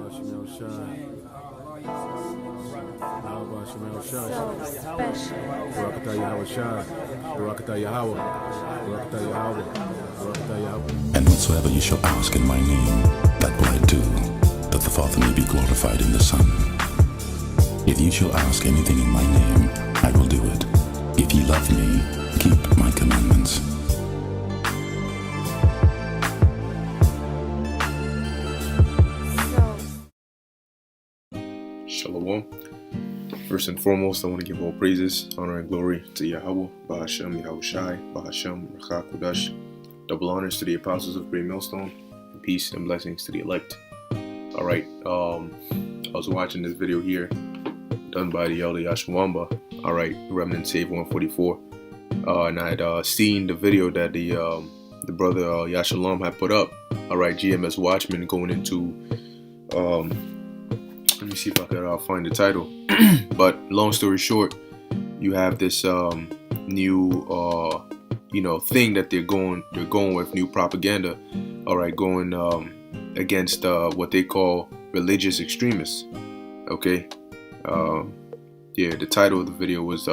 And whatsoever you shall ask in my name, that will I do, that the Father may be glorified in the Son. If you shall ask anything in my name, I will do it. If ye love me, keep my commandments. Shalom. First and foremost, I want to give all praises, honor, and glory to Yahweh, Bahashem, Yahushai, Bahashem, Rachak Kudash. Double honors to the apostles of Great Millstone, and peace and blessings to the elect. Alright, I was watching this video here, done by the elder Yashawamba, alright, Remnant Save 144, and I had seen the video that the brother Yashalam had put up, alright, GMS Watchman going into, let me see if I could find the title. But long story short, you have this new thing that they're going with, new propaganda, all right, going against what they call religious extremists. Okay, the title of the video was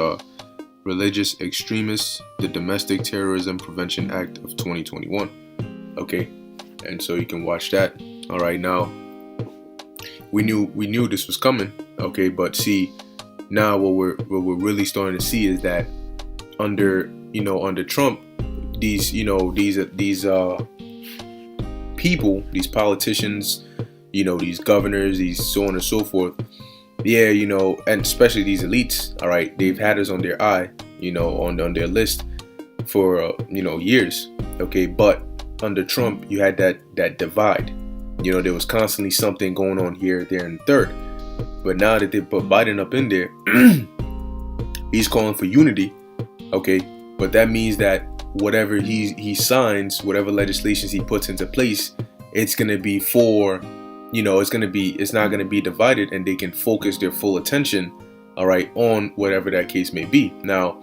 Religious Extremists: The Domestic Terrorism Prevention Act of 2021. Okay, and so you can watch that. All right, now we knew this was coming. Okay, but see, now what we're really starting to see is that under Trump, these people, these politicians, these governors, these so on and so forth, and especially these elites, all right, they've had us on their eye, on their list for years. Okay, but under Trump, you had that divide. There was constantly something going on here, there, and third. But now that they put Biden up in there, he's calling for unity. Okay, but that means that whatever he signs, whatever legislations he puts into place, it's gonna be for, it's not gonna be divided, and they can focus their full attention, all right, on whatever that case may be. Now,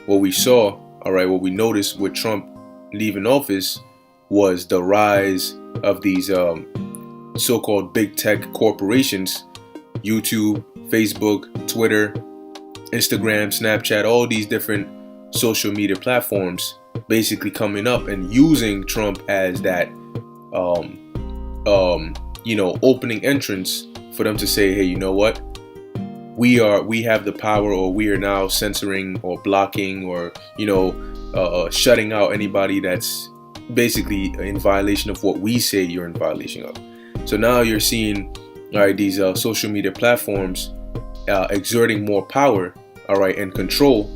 what we saw, all right, what we noticed with Trump leaving office was the rise of these so-called big tech corporations, YouTube, Facebook, Twitter, Instagram, Snapchat, all these different social media platforms basically coming up and using Trump as that opening entrance for them to say, hey, you know what, we have the power, or we are now censoring or blocking or shutting out anybody that's basically in violation of what we say you're in violation of. So now you're seeing, all right, these social media platforms exerting more power, all right, and control,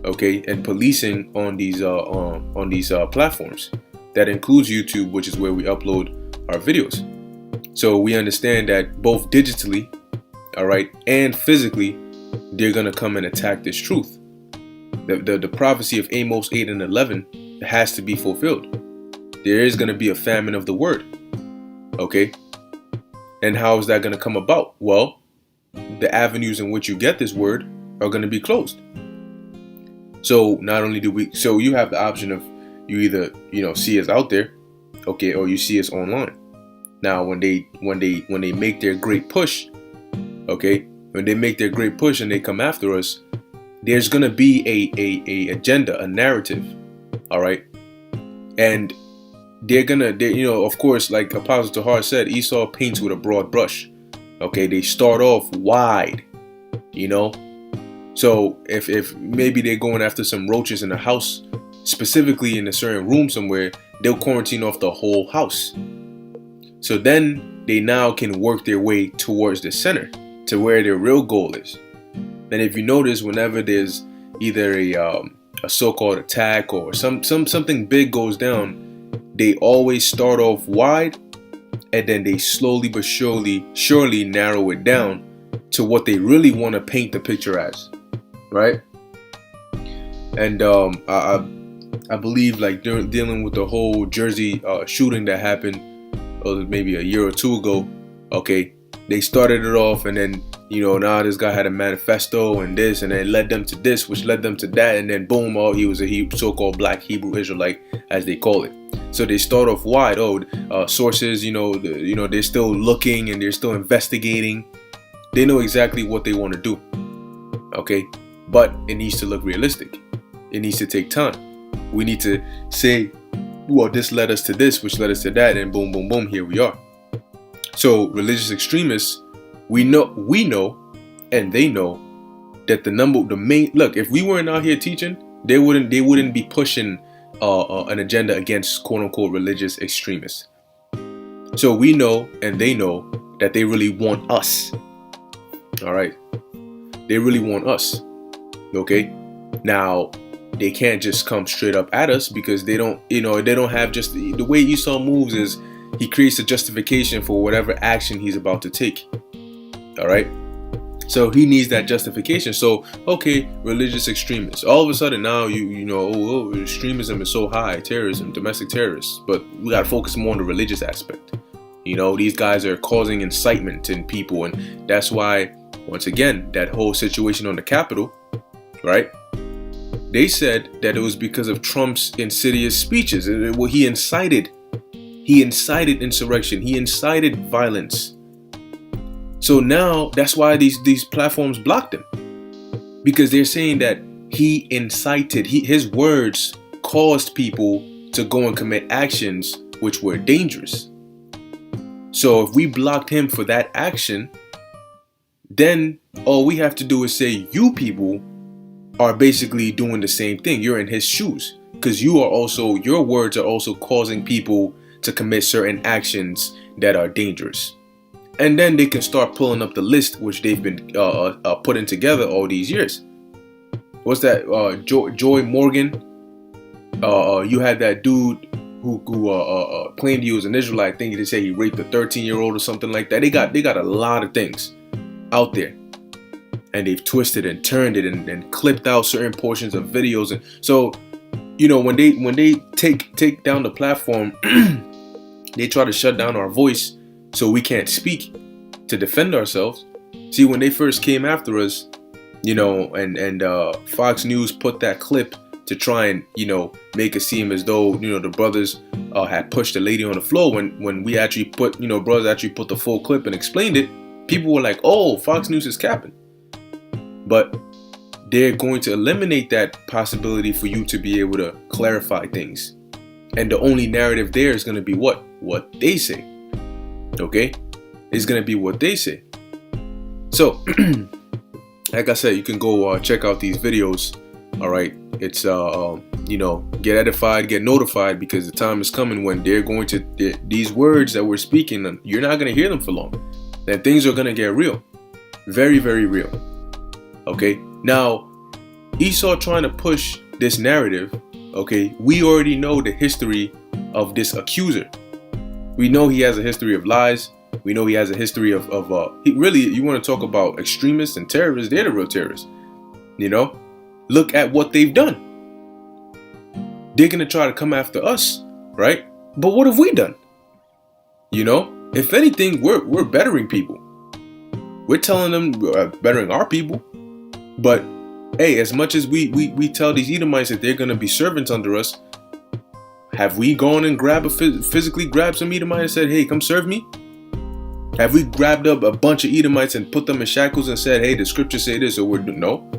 okay, and policing on these platforms. That includes YouTube, which is where we upload our videos. So we understand that both digitally, all right, and physically, they're gonna come and attack this truth. The prophecy of Amos 8 and 11 has to be fulfilled. There is gonna be a famine of the word. Okay, and how is that going to come about? Well, the avenues in which you get this word are going to be closed. So not only so you have the option of you either see us out there, okay, or you see us online. Now, when they make their great push, okay, when they make their great push and they come after us, there's going to be a agenda, a narrative, all right, and they're of course, like Apostle Tahar said, Esau paints with a broad brush. Okay, they start off wide, so if maybe they're going after some roaches in a house, specifically in a certain room somewhere, they'll quarantine off the whole house. So then they now can work their way towards the center, to where their real goal is. And if you notice, whenever there's either a so-called attack or something big goes down, they always start off wide, and then they slowly but surely narrow it down to what they really want to paint the picture as, right? And I believe, like, dealing with the whole Jersey shooting that happened maybe a year or two ago, okay, they started it off, and then now this guy had a manifesto and this, and then led them to this, which led them to that, and then boom, he was a so-called black Hebrew Israelite, as they call it. So they start off wide. Sources, they're still looking and they're still investigating. They know exactly what they want to do. Okay, but it needs to look realistic. It needs to take time. We need to say, well, this led us to this, which led us to that, and boom, boom, boom, here we are. So religious extremists, we know, and they know that the main look. If we weren't out here teaching, they wouldn't be pushing an agenda against quote unquote religious extremists. So we know, and they know that they really want us. All right, they really want us. Okay, now they can't just come straight up at us because they don't have just the way Esau moves is he creates a justification for whatever action he's about to take. All right. So he needs that justification. So, okay, religious extremists. All of a sudden now, extremism is so high, terrorism, domestic terrorists. But we got to focus more on the religious aspect. These guys are causing incitement in people. And that's why, once again, that whole situation on the Capitol, right? They said that it was because of Trump's insidious speeches. Well, he incited insurrection. He incited violence. So now that's why these platforms blocked him, because they're saying that he incited, his words caused people to go and commit actions which were dangerous. So if we blocked him for that action, then all we have to do is say you people are basically doing the same thing. You're in his shoes, because your words are also causing people to commit certain actions that are dangerous. And then they can start pulling up the list which they've been putting together all these years. What's that? Joy Morgan. You had that dude who claimed he was an Israelite. I think they say he raped a 13-year-old or something like that. They got a lot of things out there, and they've twisted and turned it and clipped out certain portions of videos. And so, when they take down the platform, they try to shut down our voice. So we can't speak to defend ourselves. See, when they first came after us, and Fox News put that clip to try and, make it seem as though, the brothers had pushed the lady on the floor. When we actually brothers actually put the full clip and explained it, people were like, oh, Fox News is capping. But they're going to eliminate that possibility for you to be able to clarify things. And the only narrative there is going to be what they say. Okay, it's gonna be what they say. So, like I said, you can go check out these videos. All right, it's get edified, get notified, because the time is coming when they're going to these words that we're speaking. You're not gonna hear them for long. Then things are gonna get real, very, very real. Okay, now Esau trying to push this narrative. Okay, we already know the history of this accuser. We know he has a history of lies. We know he has a history of you want to talk about extremists and terrorists, they're the real terrorists. Look at what they've done. They're going to try to come after us, right? But what have we done? If anything, we're bettering people. We're telling them bettering our people. But hey, as much as we tell these Edomites that they're going to be servants under us, have we gone and physically grabbed some Edomites and said, hey, come serve me? Have we grabbed up a bunch of Edomites and put them in shackles and said, hey, the scriptures say this, or no?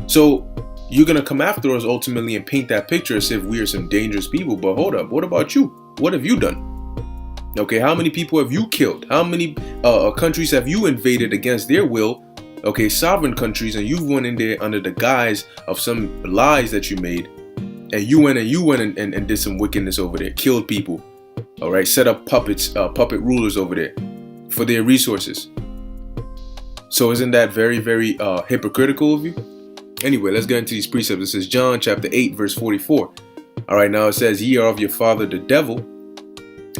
So you're going to come after us ultimately and paint that picture as if we are some dangerous people. But hold up, what about you? What have you done? Okay, how many people have you killed? How many countries have you invaded against their will? Okay, sovereign countries, and you went in there under the guise of some lies that you made. And you went and did some wickedness over there, killed people, all right, set up puppet rulers over there for their resources. So isn't that very, very hypocritical of you? Anyway, let's get into these precepts. This is John chapter 8, verse 44. All right, now it says, ye are of your father the devil,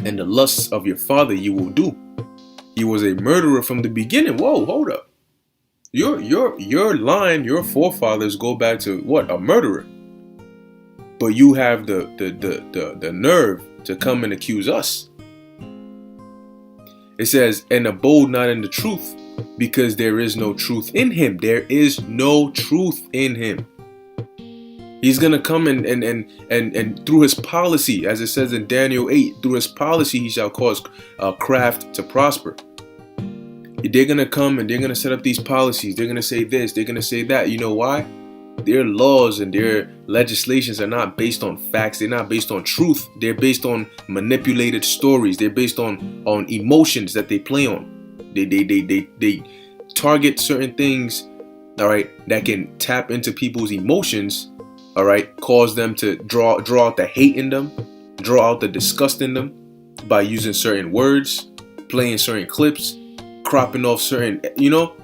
and the lusts of your father you will do. He was a murderer from the beginning. Whoa, hold up. Your line, your forefathers go back to what? A murderer. But you have the nerve to come and accuse us. It says, and abode not in the truth, because there is no truth in him. There is no truth in him. He's gonna come and through his policy, as it says in Daniel 8, through his policy he shall cause craft to prosper. They're gonna come and they're gonna set up these policies. They're gonna say this, they're gonna say that. You know why? Their laws and their legislations are not based on facts. They're not based on truth. They're based on manipulated stories. They're based on emotions that they play on. They target certain things, all right, that can tap into people's emotions, all right, cause them to draw out the hate in them, draw out the disgust in them by using certain words, playing certain clips, cropping off certain, you know.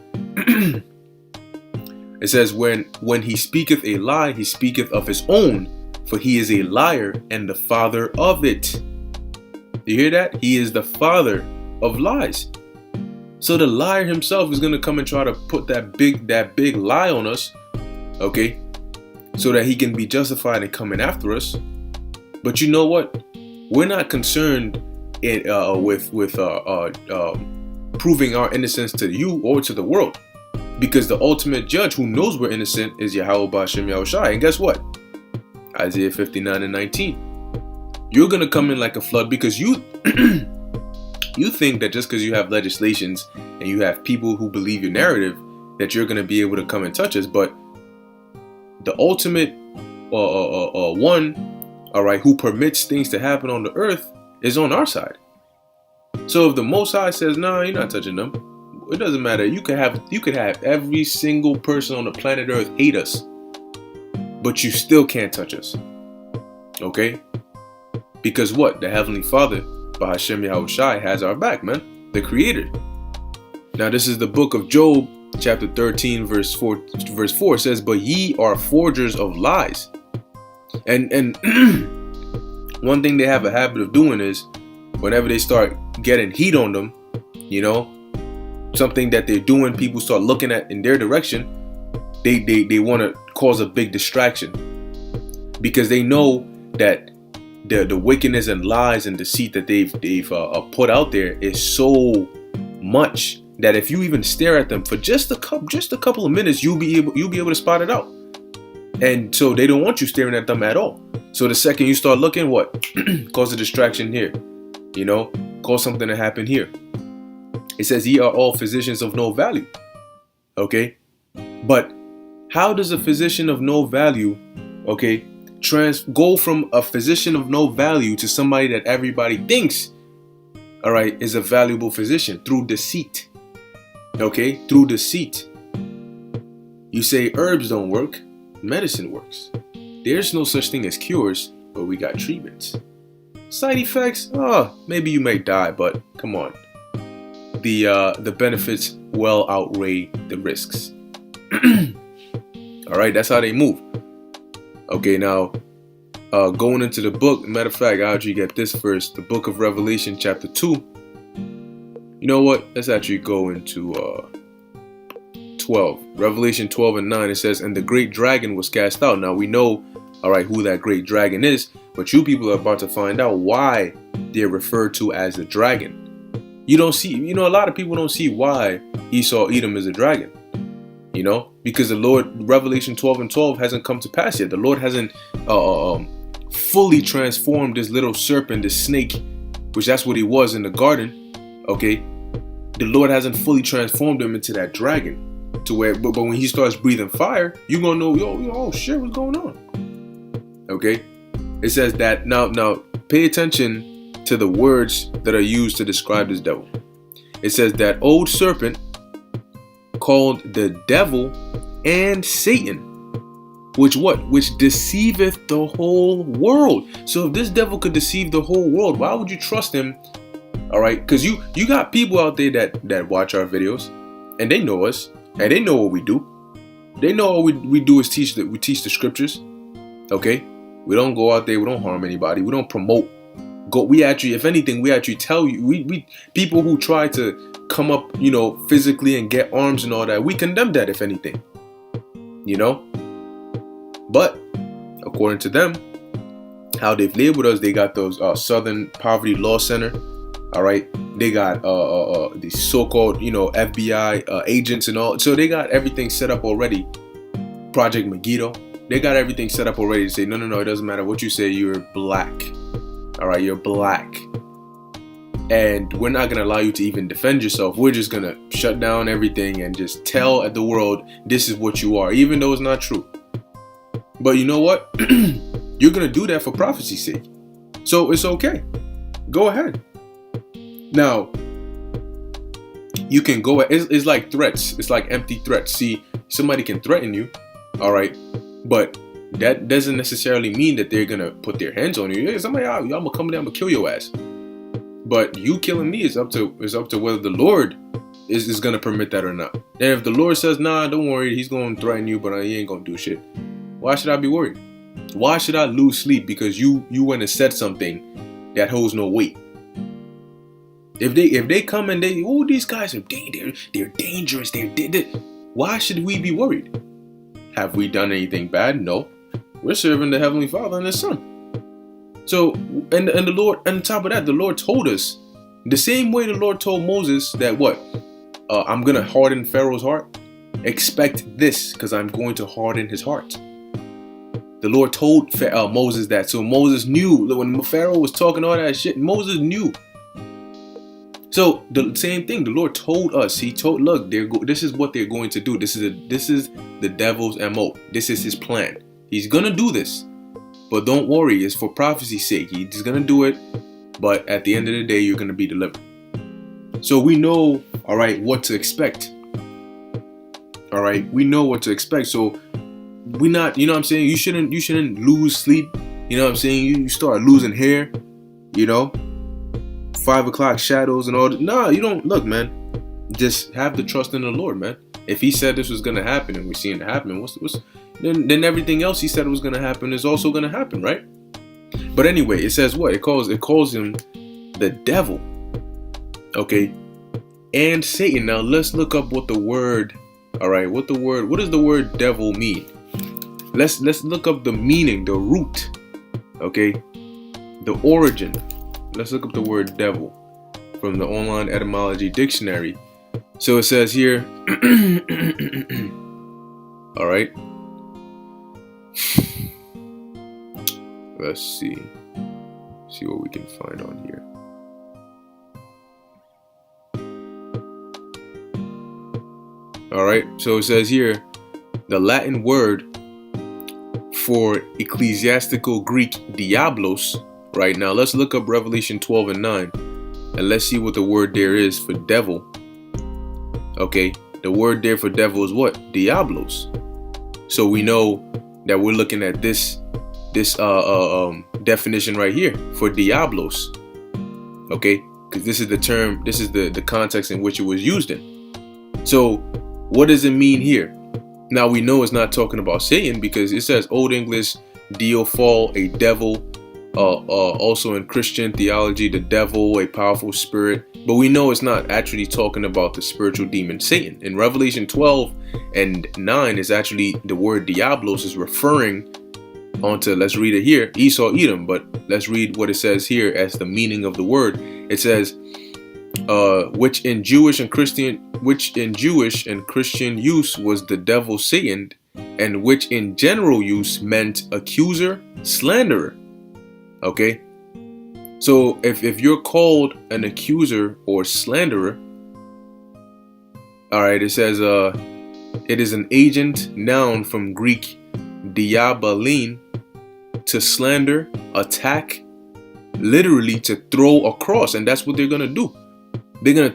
It says, when he speaketh a lie, he speaketh of his own, for he is a liar and the father of it. You hear that? He is the father of lies. So the liar himself is going to come and try to put that big lie on us, okay, so that he can be justified in coming after us. But you know what? We're not concerned with proving our innocence to you or to the world. Because the ultimate judge who knows we're innocent is Yahweh Ba'Shem Yahushai. And guess what? Isaiah 59:19. You're going to come in like a flood because you think that just because you have legislations and you have people who believe your narrative that you're going to be able to come and touch us. But the ultimate one, all right, who permits things to happen on the earth is on our side. So if the Most High says, no, you're not touching them, it doesn't matter. You could have every single person on the planet Earth hate us, but you still can't touch us. Okay? Because what? The Heavenly Father, Ba'Hashem Yahushai, has our back, man. The Creator. Now this is the book of Job, chapter 13, verse 4 says, but ye are forgers of lies. And one thing they have a habit of doing is whenever they start getting heat on them, you know, something that they're doing, people start looking at in their direction, they want to cause a big distraction because they know that the wickedness and lies and deceit that they've put out there is so much that if you even stare at them for just a couple of minutes, you'll be able to spot it out. And so they don't want you staring at them at all. So the second you start looking, what? Cause a distraction here, you know, cause something to happen here. It says, ye are all physicians of no value. Okay. But how does a physician of no value, okay, go from a physician of no value to somebody that everybody thinks, all right, is a valuable physician? Through deceit. Okay. Through deceit. You say herbs don't work. Medicine works. There's no such thing as cures, but we got treatments. Side effects? Oh, maybe you may die, but come on. The benefits well outweigh the risks. All right, that's how they move. Okay, now going into the book. Matter of fact, I'll actually get this first. The book of Revelation, chapter 2. You know what? Let's actually go into 12. Revelation 12:9. It says, and the great dragon was cast out. Now we know, all right, who that great dragon is, but you people are about to find out why they're referred to as the dragon. You don't see, you know, a lot of people don't see why Esau Edom is a dragon, you know, because the Lord, Revelation 12:12 hasn't come to pass yet. The Lord hasn't fully transformed this little serpent, this snake, which that's what he was in the garden. Okay. The Lord hasn't fully transformed him into that dragon to where, but when he starts breathing fire, you're going to know, oh shit, what's going on? Okay. It says that now pay attention to the words that are used to describe this devil. It says that old serpent called the devil and Satan, which deceiveth the whole world. So if this devil could deceive the whole world, why would you trust him? All right, because you got people out there that watch our videos and they know us and they know what we do. They know what we do is teach the scriptures. Okay, we don't go out there, we don't harm anybody, we don't promote. We actually, if anything, we actually tell you, we people who try to come up, you know, physically and get arms and all that, we condemn that, if anything, you know. But according to them, how they've labeled us, they got those Southern Poverty Law Center, all right. They got these so-called, you know, FBI agents and all. So they got everything set up already. Project Megiddo, they got everything set up already to say, no, it doesn't matter what you say, you're black. All right, you're black. And we're not going to allow you to even defend yourself. We're just going to shut down everything and just tell the world this is what you are, even though it's not true. But you know what? You're going to do that for prophecy's sake. So it's okay. Go ahead. Now, you can go, it's like threats. It's like empty threats. See, somebody can threaten you, all right? But that doesn't necessarily mean that they're going to put their hands on you. Hey, somebody, I'm going to come down, I'm going to kill your ass. But you killing me is up to whether the Lord is going to permit that or not. And if the Lord says, nah, don't worry, he's going to threaten you, but he ain't going to do shit. Why should I be worried? Why should I lose sleep because you went and said something that holds no weight? If they come and these guys are they're dangerous, why should we be worried? Have we done anything bad? No. We're serving the Heavenly Father and His Son. So, and the Lord, on top of that, the Lord told us the same way the Lord told Moses that I'm going to harden Pharaoh's heart. Expect this because I'm going to harden his heart. The Lord told Moses that. So Moses knew when Pharaoh was talking all that shit, Moses knew. So the same thing, the Lord told us. He told, look, this is what they're going to do. This is the devil's MO. This is his plan. He's going to do this. But don't worry, it's for prophecy's sake. He's going to do it. But at the end of the day, you're going to be delivered. So we know, all right, what to expect. All right, we know what to expect. So we're not, you know what I'm saying? You shouldn't lose sleep. You know what I'm saying? You start losing hair, 5 o'clock shadows and all that. No, you don't. Look, man, just have the trust in the Lord, man. If He said this was going to happen and we're seeing it happen, then everything else He said was going to happen is also going to happen, right? But anyway, it says what? It calls him the devil. Okay? And Satan. Now let's look up what the word, all right, what does the word devil mean? Let's look up the meaning, the root. Okay? The origin. Let's look up the word devil from the online etymology dictionary. So it says here, all right. Let's see what we can find on here. All right, so it says here, the Latin word for ecclesiastical Greek diablos. Right now, let's look up Revelation 12 and 9, and let's see what the word there is for devil. Okay, the word there for devil is what? Diablos. So we know that we're looking at this definition right here for diablos. Okay, because this is the term, this is the context in which it was used in. So what does it mean here? Now we know it's not talking about Satan because it says Old English Diophol, a devil. Also in Christian theology, the devil, a powerful spirit. But we know it's not actually talking about the spiritual demon Satan. In Revelation 12 and 9 is actually the word diablos is referring onto, let's read it here, Esau, Edom. But let's read what it says here as the meaning of the word. It says, which in Jewish and Christian use was the devil Satan, and which in general use meant accuser, slanderer. Okay, so if you're called an accuser or slanderer, all right, it says it is an agent noun from Greek diabalin, to slander, attack, literally to throw across, and that's what they're gonna do. They're gonna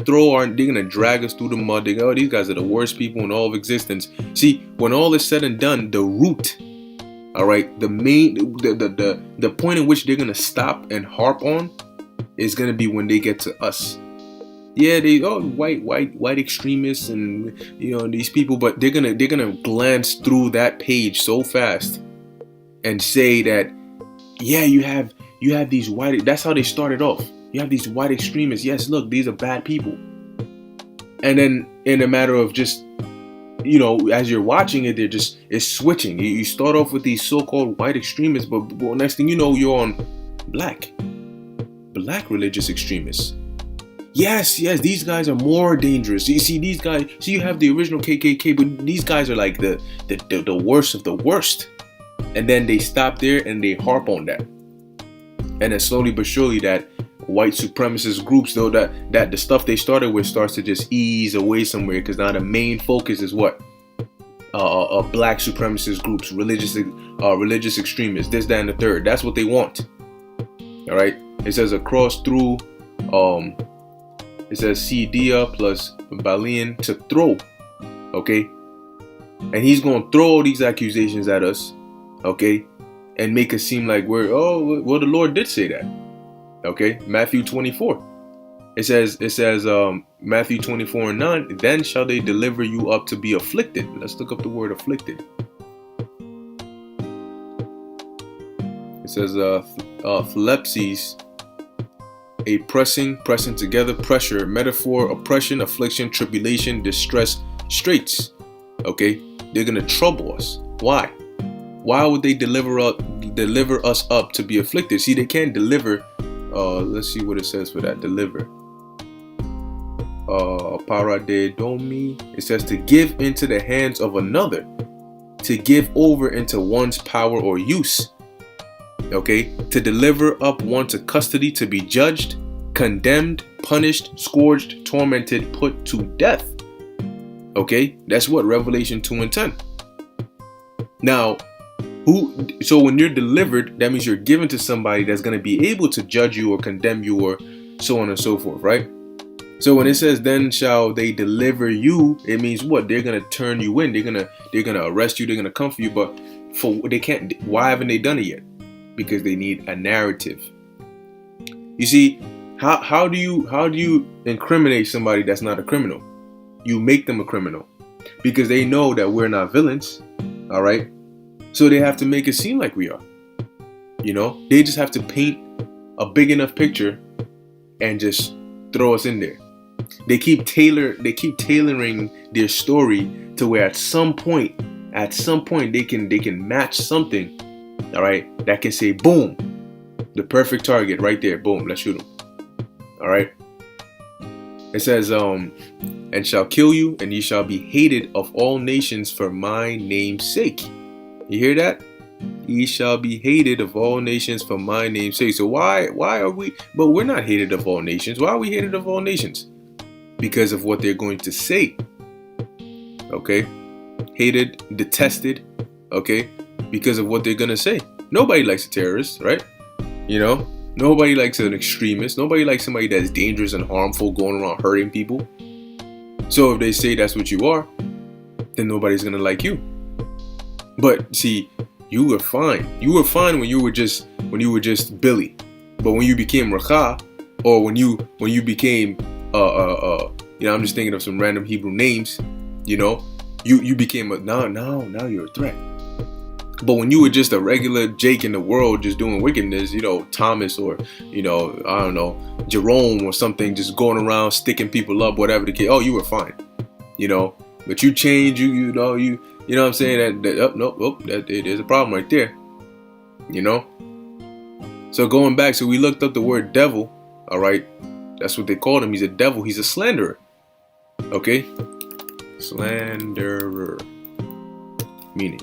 drag us through the mud. They go, oh, these guys are the worst people in all of existence. See, when all is said and done, the root. All right, the point in which they're gonna stop and harp on is gonna be when they get to us. Yeah, white extremists and these people, but they're gonna glance through that page so fast and say that, yeah, you have these white. That's how they started off. You have these white extremists. Yes, look, these are bad people. And then in a matter of just, as you're watching it, it's switching. You start off with these so-called white extremists, but next thing you know, you're on black religious extremists. Yes, these guys are more dangerous. You see these guys. So you have the original KKK, but these guys are like the worst of the worst. And then they stop there and they harp on that. And then slowly but surely that white supremacist groups, though, that the stuff they started with starts to just ease away somewhere, because now the main focus is what? Black supremacist groups, religious extremists, this, that, and the third. That's what they want. All right. It says across through, it says Cedia plus Balian to throw. Okay. And he's going to throw all these accusations at us. Okay. And make it seem like the Lord did say that. Okay. Matthew 24. It says, Matthew 24:9, then shall they deliver you up to be afflicted. Let's look up the word afflicted. It says, phlepses, a pressing together, pressure, metaphor, oppression, affliction, tribulation, distress, straits. Okay, they're gonna trouble us. Why? Why would they deliver us up to be afflicted? See, they can't deliver. Let's see what it says for that. Deliver. Paradedomi. It says to give into the hands of another, to give over into one's power or use. Okay, to deliver up one to custody, to be judged, condemned, punished, scourged, tormented, put to death. Okay, that's what Revelation 2:10. Now, so when you're delivered, that means you're given to somebody that's going to be able to judge you or condemn you or so on and so forth, right? So when it says then shall they deliver you, it means what? They're going to turn you in. They're going to arrest you. They're going to come for you. But they can't. Why haven't they done it yet? Because they need a narrative. You see, how do you incriminate somebody that's not a criminal? You make them a criminal, because they know that we're not villains. All right. So they have to make it seem like we are. You know, they just have to paint a big enough picture and just throw us in there. They keep tailoring their story to where at some point they can match something, all right, that can say boom, the perfect target right there, boom, let's shoot them. All right. It says and shall kill you, and ye shall be hated of all nations for my name's sake. You hear that? Ye shall be hated of all nations for my name's sake. So why are we? But we're not hated of all nations. Why are we hated of all nations? Because of what they're going to say. Okay, hated, detested. Okay, because of what they're gonna say. Nobody likes a terrorist, right? You know, nobody likes an extremist. Nobody likes somebody that's dangerous and harmful, going around hurting people. So if they say that's what you are, then nobody's gonna like you. But see, you were fine. You were fine when you were just Billy. But when you became Rakha, or when you became I'm just thinking of some random Hebrew names. You know, you became now you're a threat. But when you were just a regular Jake in the world, just doing wickedness, you know, Thomas or I don't know, Jerome or something, just going around sticking people up, whatever the case. Oh, you were fine. You know, but you change, you know what I'm saying? There's a problem right there. You know? So going back, so we looked up the word devil. All right. That's what they called him. He's a devil. He's a slanderer. Okay? Slanderer. Meaning.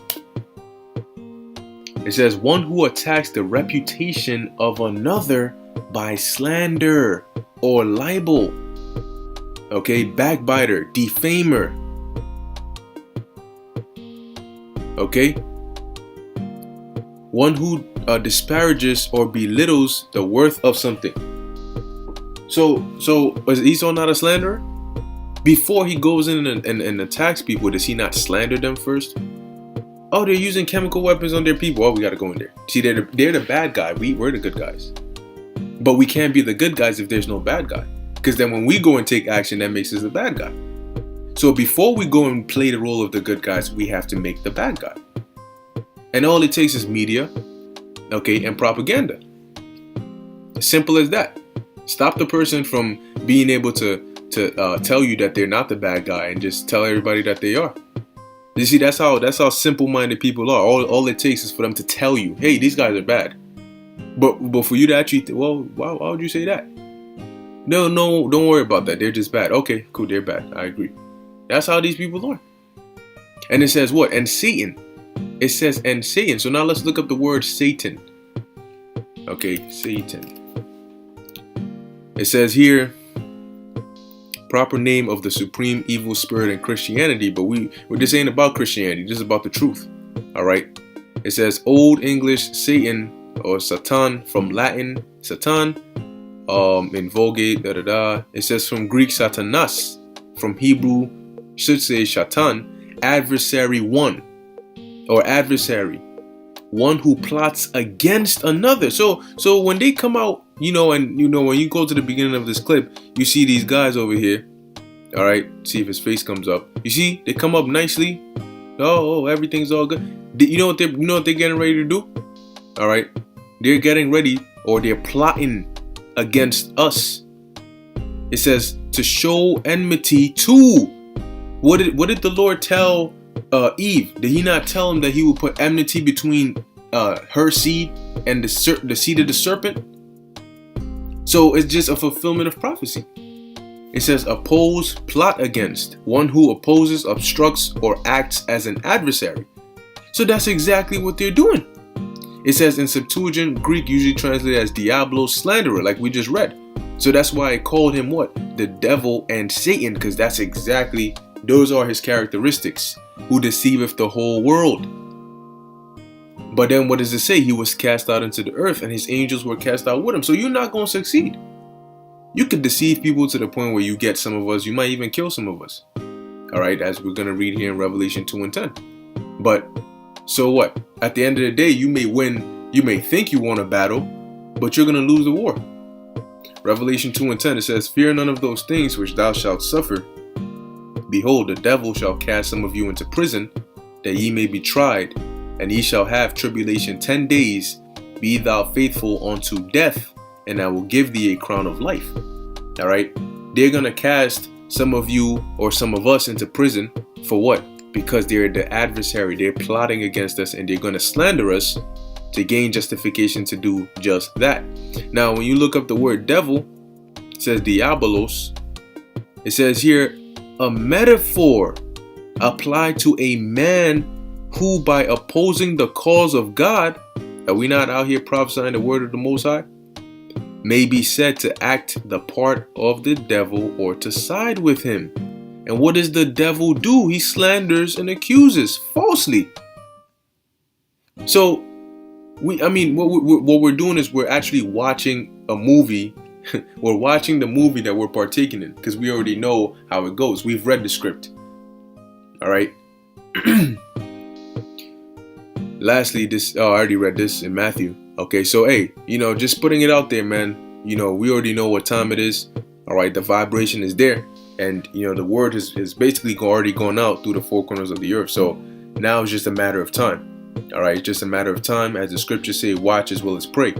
It says one who attacks the reputation of another by slander or libel. Okay? Backbiter, defamer. Okay, one who disparages or belittles the worth of something. So is Esau not a slanderer? Before he goes in and attacks people, does he not slander them first? Oh, they're using chemical weapons on their people. Oh, we got to go in there. See, they're the bad guy. We're the good guys. But we can't be the good guys if there's no bad guy. Because then when we go and take action, that makes us the bad guy. So before we go and play the role of the good guys, we have to make the bad guy. And all it takes is media, okay, and propaganda. Simple as that. Stop the person from being able to tell you that they're not the bad guy and just tell everybody that they are. You see, that's how simple-minded people are. All it takes is for them to tell you, hey, these guys are bad. But for you to actually, why would you say that? No, don't worry about that. They're just bad. Okay, cool, they're bad. I agree. That's how these people are. And it says what? And Satan, It says, and Satan. So now let's look up the word Satan. Okay, Satan. It says here, proper name of the supreme evil spirit in Christianity, but this ain't about Christianity, this is about the truth. All right. It says Old English Satan or Satan, from Latin Satan, in Vulgate, It says from Greek Satanas, from Hebrew should say Shatan, adversary one, or adversary, one who plots against another. So when they come out, and when you go to the beginning of this clip, you see these guys over here. All right, see if his face comes up. You see, they come up nicely. Oh, everything's all good. You know what they're getting ready to do? All right, they're getting ready, or they're plotting against us. It says to show enmity to. What did the Lord tell Eve? Did he not tell him that he would put enmity between her seed and the seed of the serpent? So it's just a fulfillment of prophecy. It says oppose, plot against, one who opposes, obstructs, or acts as an adversary. So that's exactly what they're doing. It says in Septuagint, Greek usually translated as diablos, slanderer, like we just read. So that's why I called him what? The devil and Satan, because that's exactly, those are his characteristics, who deceiveth the whole world. But then what does it say? He was cast out into the earth and his angels were cast out with him. So you're not going to succeed. You could deceive people to the point where you get some of us, you might even kill some of us. All right, as we're going to read here in Revelation 2 and 10. But so what? At the end of the day, you may win, you may think you won a battle, but you're going to lose the war. Revelation 2 and 10, it says, fear none of those things which thou shalt suffer. Behold, the devil shall cast some of you into prison, that ye may be tried, and ye shall have tribulation 10 days. Be thou faithful unto death, and I will give thee a crown of life. All right. They're going to cast some of you or some of us into prison for what? Because they're the adversary. They're plotting against us and they're going to slander us to gain justification to do just that. Now, when you look up the word devil, it says diabolos. It says here, a metaphor applied to a man who, by opposing the cause of God, are we not out here prophesying the word of the Most High? May be said to act the part of the devil or to side with him. And what does the devil do? He slanders and accuses falsely. So, what we're doing is we're actually watching a movie. We're watching the movie that we're partaking in because we already know how it goes. We've read the script. All right. Lastly, I already read this in Matthew. Okay, so hey, just putting it out there, man. We already know what time it is. All right, the vibration is there. And, the word is basically already gone out through the four corners of the earth. So now it's just a matter of time. All right, just a matter of time. As the scriptures say, watch as well as pray.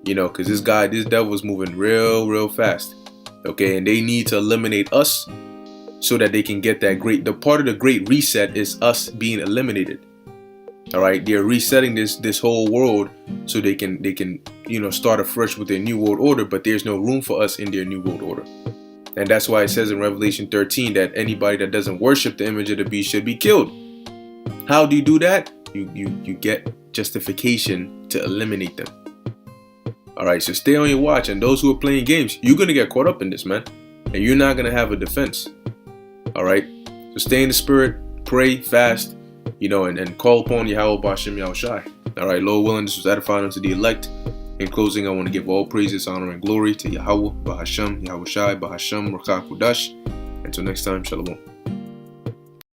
Because this devil is moving real fast. Okay, and they need to eliminate us so that they can get the part of the great reset is us being eliminated. All right, they're resetting this whole world so they can start afresh with their new world order, but there's no room for us in their new world order. And that's why it says in Revelation 13 that anybody that doesn't worship the image of the beast should be killed. How do you do that? You get justification to eliminate them. All right, so stay on your watch. And those who are playing games, you're going to get caught up in this, man. And you're not going to have a defense. All right, so stay in the spirit, pray, fast, and call upon Yahweh Ba'Shem Yahushai. All right, Lord willing, this was edifying unto the elect. In closing, I want to give all praises, honor, and glory to Yahweh Ba'Shem Yahushai Ba'Shem Rakah Kudash. Until next time, Shalom.